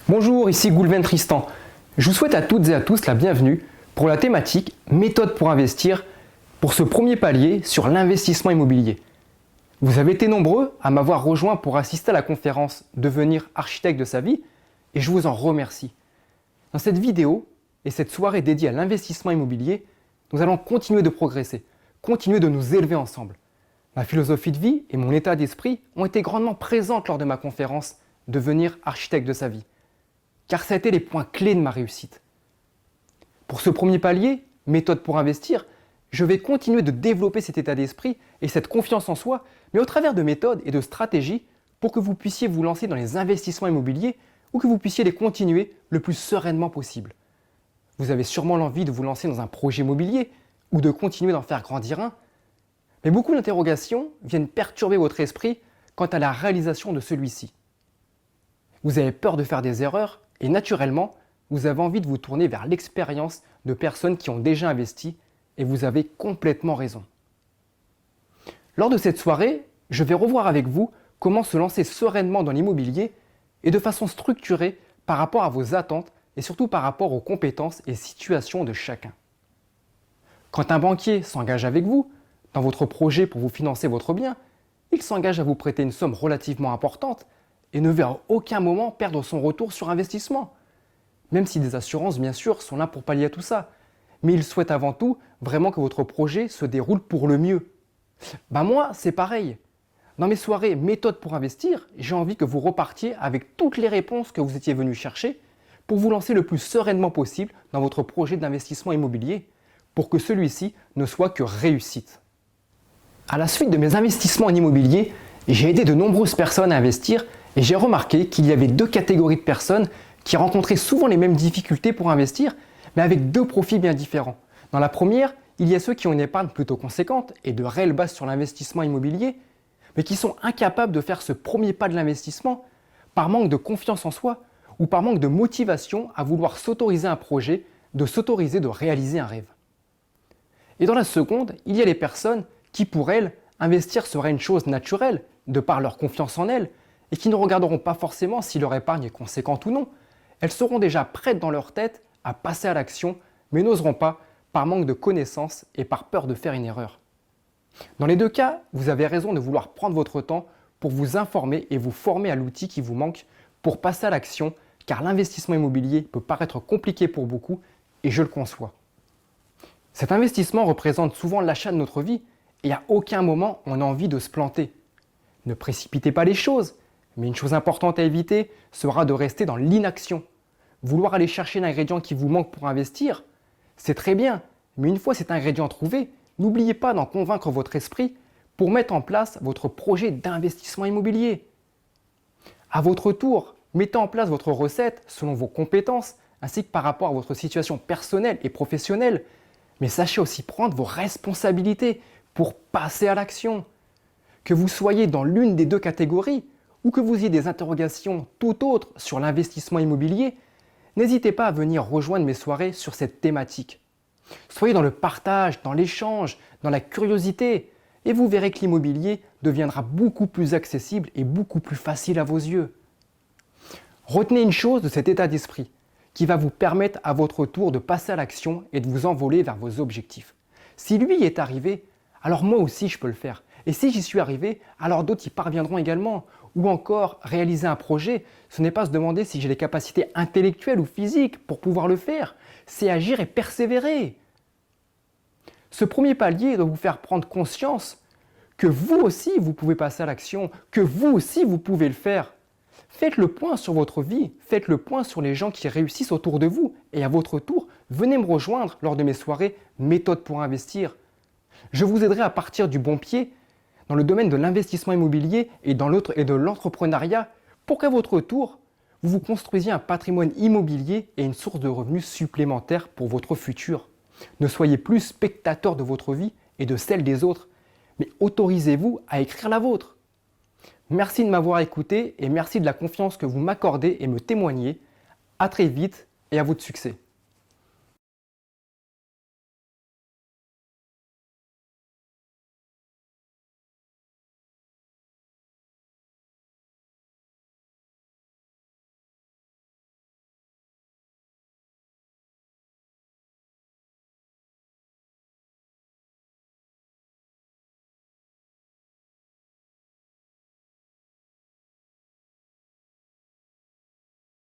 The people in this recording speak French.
Bonjour, ici Goulven Tristan. Je vous souhaite à toutes et à tous la bienvenue pour la thématique méthode pour investir pour ce premier palier sur l'investissement immobilier. Vous avez été nombreux à m'avoir rejoint pour assister à la conférence Devenir architecte de sa vie et je vous en remercie. Dans cette vidéo et cette soirée dédiée à l'investissement immobilier, nous allons continuer de progresser, continuer de nous élever ensemble. Ma philosophie de vie et mon état d'esprit ont été grandement présentes lors de ma conférence Devenir architecte de sa vie, car ça a été les points clés de ma réussite. Pour ce premier palier, méthode pour investir, je vais continuer de développer cet état d'esprit et cette confiance en soi, mais au travers de méthodes et de stratégies pour que vous puissiez vous lancer dans les investissements immobiliers ou que vous puissiez les continuer le plus sereinement possible. Vous avez sûrement l'envie de vous lancer dans un projet immobilier ou de continuer d'en faire grandir un, mais beaucoup d'interrogations viennent perturber votre esprit quant à la réalisation de celui-ci. Vous avez peur de faire des erreurs et naturellement, vous avez envie de vous tourner vers l'expérience de personnes qui ont déjà investi et vous avez complètement raison. Lors de cette soirée, je vais revoir avec vous comment se lancer sereinement dans l'immobilier et de façon structurée par rapport à vos attentes et surtout par rapport aux compétences et situations de chacun. Quand un banquier s'engage avec vous dans votre projet pour vous financer votre bien, il s'engage à vous prêter une somme relativement importante et ne veut à aucun moment perdre son retour sur investissement. Même si des assurances, bien sûr, sont là pour pallier à tout ça. Mais il souhaite avant tout vraiment que votre projet se déroule pour le mieux. Moi, c'est pareil. Dans mes soirées méthode pour investir, j'ai envie que vous repartiez avec toutes les réponses que vous étiez venu chercher pour vous lancer le plus sereinement possible dans votre projet d'investissement immobilier pour que celui-ci ne soit que réussite. À la suite de mes investissements en immobilier, j'ai aidé de nombreuses personnes à investir et j'ai remarqué qu'il y avait deux catégories de personnes qui rencontraient souvent les mêmes difficultés pour investir, mais avec deux profils bien différents. Dans la première, il y a ceux qui ont une épargne plutôt conséquente et de réelles bases sur l'investissement immobilier, mais qui sont incapables de faire ce premier pas de l'investissement par manque de confiance en soi ou par manque de motivation à vouloir s'autoriser un projet, de s'autoriser de réaliser un rêve. Et dans la seconde, il y a les personnes qui, pour elles, investir serait une chose naturelle, de par leur confiance en elles, et qui ne regarderont pas forcément si leur épargne est conséquente ou non. Elles seront déjà prêtes dans leur tête à passer à l'action, mais n'oseront pas par manque de connaissances et par peur de faire une erreur. Dans les deux cas, vous avez raison de vouloir prendre votre temps pour vous informer et vous former à l'outil qui vous manque pour passer à l'action, car l'investissement immobilier peut paraître compliqué pour beaucoup, et je le conçois. Cet investissement représente souvent l'achat de notre vie, et à aucun moment on a envie de se planter. Ne précipitez pas les choses, mais une chose importante à éviter sera de rester dans l'inaction. Vouloir aller chercher l'ingrédient qui vous manque pour investir, c'est très bien, mais une fois cet ingrédient trouvé, n'oubliez pas d'en convaincre votre esprit pour mettre en place votre projet d'investissement immobilier. À votre tour, mettez en place votre recette selon vos compétences ainsi que par rapport à votre situation personnelle et professionnelle, mais sachez aussi prendre vos responsabilités pour passer à l'action. Que vous soyez dans l'une des deux catégories ou que vous ayez des interrogations tout autres sur l'investissement immobilier, n'hésitez pas à venir rejoindre mes soirées sur cette thématique. Soyez dans le partage, dans l'échange, dans la curiosité, et vous verrez que l'immobilier deviendra beaucoup plus accessible et beaucoup plus facile à vos yeux. Retenez une chose de cet état d'esprit, qui va vous permettre à votre tour de passer à l'action et de vous envoler vers vos objectifs. Si lui y est arrivé, alors moi aussi je peux le faire. Et si j'y suis arrivé, alors d'autres y parviendront également. Ou encore, réaliser un projet, ce n'est pas se demander si j'ai les capacités intellectuelles ou physiques pour pouvoir le faire. C'est agir et persévérer. Ce premier palier doit vous faire prendre conscience que vous aussi, vous pouvez passer à l'action, que vous aussi, vous pouvez le faire. Faites le point sur votre vie, faites le point sur les gens qui réussissent autour de vous. Et à votre tour, venez me rejoindre lors de mes soirées Méthode pour investir. Je vous aiderai à partir du bon pied dans le domaine de l'investissement immobilier et de l'entrepreneuriat pour qu'à votre tour, vous vous construisiez un patrimoine immobilier et une source de revenus supplémentaires pour votre futur. Ne soyez plus spectateur de votre vie et de celle des autres, mais autorisez-vous à écrire la vôtre. Merci de m'avoir écouté et merci de la confiance que vous m'accordez et me témoignez. À très vite et à vous de succès.